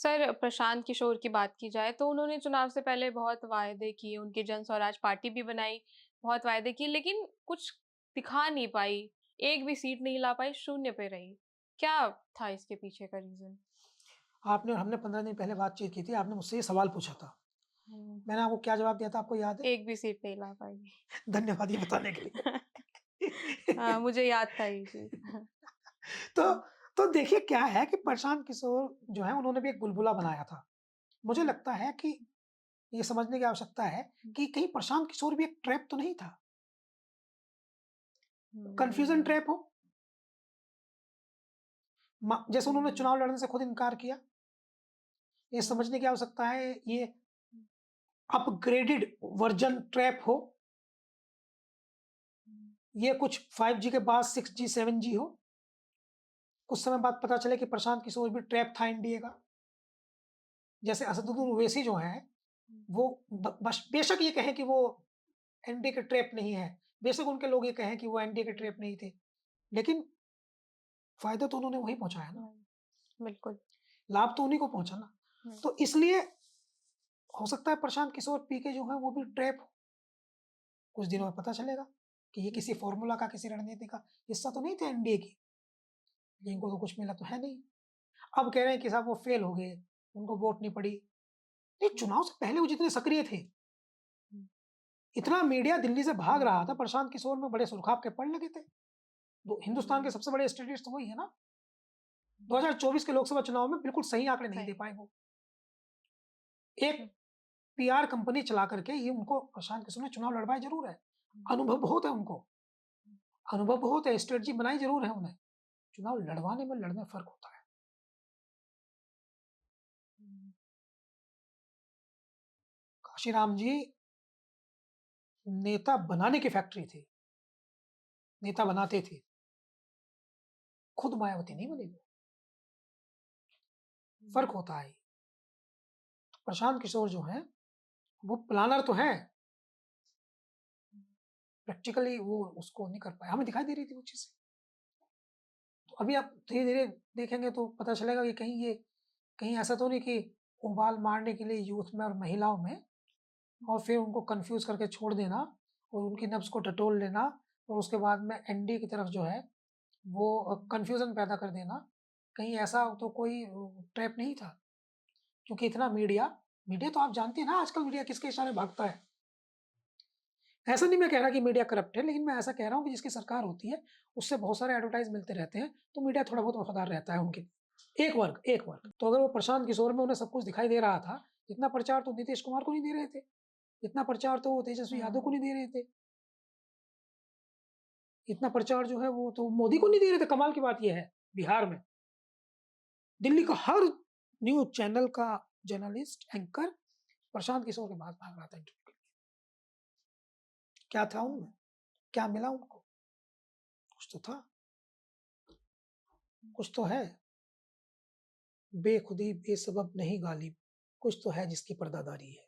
Sir, Prashant Kishor की बात की जाए तो उन्होंने चुनाव से पहले बहुत वायदे किए, उनकी जन स्वराज पार्टी भी बनाई, बहुत वायदे किए लेकिन कुछ दिखा नहीं पाई, एक भी सीट नहीं ला पाई, शून्य पे रही। क्या था इसके पीछे का रीज़न? आपने और हमने 15 दिन पहले बातचीत की थी, आपने मुझसे ये सवाल पूछा था। हुँ, मैंने आपको क्या जवाब दिया था आपको याद है? एक भी सीट नहीं ला पाई। धन्यवाद ये बताने के लिए। हाँ, मुझे याद था ये चीज़। तो हुँ, तो देखिए क्या है कि प्रशांत किशोर जो है उन्होंने भी एक बुलबुला बनाया था। मुझे हुँ, लगता है कि ये समझने की आवश्यकता है हुँ, कि कहीं प्रशांत किशोर भी एक ट्रैप तो नहीं था? कन्फ्यूज़न हुँ, ट्रैप हो? जैसे उन्होंने हुँ, चुनाव लड़ने से खुद इनकार किया। ये हुँ, समझने की आवश्यकता है ये हुँ, अपग्रेडेड वर्ज़न ट्रैप हो, हुँ, ये कुछ 5G के बाद 6G, 7G हो। कुछ समय बाद पता चले कि प्रशांत किशोर भी ट्रैप था एनडीए का। जैसे असदुद्दीन ओवैसी जो हैं, हुँ, वो ब बश बेशक ये कहें कि वो एनडीए के ट्रैप नहीं है, बेशक उनके लोग ये कहें कि वो एनडीए के ट्रैप नहीं थे, लेकिन फ़ायदा तो उन्होंने वहीं पहुँचाया ना, हुँ, बिल्कुल। लाभ तो उन्हीं को पहुँचा ना। हुँ, तो इसलिए हो सकता है प्रशांत किशोर पीके जो हैं वो भी ट्रैप हो। कुछ दिनों हुँ, में पता चलेगा कि ये हुँ, किसी फ़ॉर्मूला का, किसी रणनीति का हिस्सा तो नहीं थे एनडीए की, हुँ, इनको तो कुछ मिला तो है नहीं। अब कह रहे हैं कि साहब वो फ़ेल हो गए, उनको वोट नहीं पड़ी। नहीं, हुँ, चुनाव से पहले वो जितने सक्रिय थे, हुँ, इतना मीडिया दिल्ली से भाग रहा था, प्रशांत किशोर में बड़े सुरखाब के पड़ लगे थे। दो हिंदुस्तान के हुँ, सबसे बड़े स्टेटिस्ट तो वही है ना। हुँ, 2024 के लोकसभा चुनाव में बिल्कुल सही आंकड़े नहीं दे सही। पाए वो। एक हुँ, पीआर कंपनी चला करके ये उनको प्रशांत किशोर ने चुनाव लड़वाए ज़रूर है। हुँ, अनुभव बहुत है उनको, हुँ, अनुभव बहुत है, स्ट्रेटजी बनाई ज़रूर है उन्हें। चुनाव लड़वाने में, लड़ने में फ़र्क होता है। हुँ, काशीराम जी नेता बनाने की फैक्ट्री थी, नेता बनाते थे। खुद मायावती नहीं बनी वो, फ़र्क हुँ, होता है। प्रशांत किशोर जो हैं, वो प्लानर तो हैं, हुँ, प्रैक्टिकली वो उसको नहीं कर पाए। हमें दिखाई दे रही थी वो चीज़ें। तो अभी आप धीरे-धीरे देखेंगे तो पता चलेगा कि कहीं ये कहीं ऐसा तो नहीं कि उबाल मारने के लिए यूथ में और महिलाओं में और फिर उनको कन्फ्यूज़ करके छोड़ देना और उनकी नब्ज़ को टटोल लेना और उसके बाद में एनडीए की तरफ जो है वो कन्फ्यूज़न पैदा कर देना। कहीं ऐसा तो कोई ट्रैप नहीं था। क्योंकि इतना मीडिया मीडिया तो आप जानती हैं ना आजकल मीडिया किसके इशारे भागता है। ऐसा नहीं मैं कह रहा कि मीडिया करप्ट है, लेकिन मैं ऐसा कह रहा हूँ कि जिसकी सरकार होती है, उससे बहुत सारे एडवर्टाइज़ मिलते रहते हैं, तो मीडिया थोड़ा बहुत वफ़ादार रहता है उनके। एक वर्ग। तो अगर वो प्रशांत किशोर में उन्हें सब कुछ दिखाई दे रहा था, इतना प्रचार तो नीतीश कुमार को नहीं दे रहे थे, इतना प्रचार तो तेजस्वी यादव को हुँ, नहीं दे रहे थे, इतना प्रचार जो है वो तो मोदी को नहीं दे रहे थे, कमाल की बात ये है, बिहार में। दिल्ली का हर न्यूज़ चैनल का जर्नलिस्ट, एंकर प्रशांत किशोर के पास भाग रहा था इंटरव्यू के लिए। क्या था उनमें? क्या मिला उनको? कुछ तो था, कुछ तो है। बेखुदी, बेसबब नहीं गालिब, कुछ तो है जिसकी पर्दादारी है।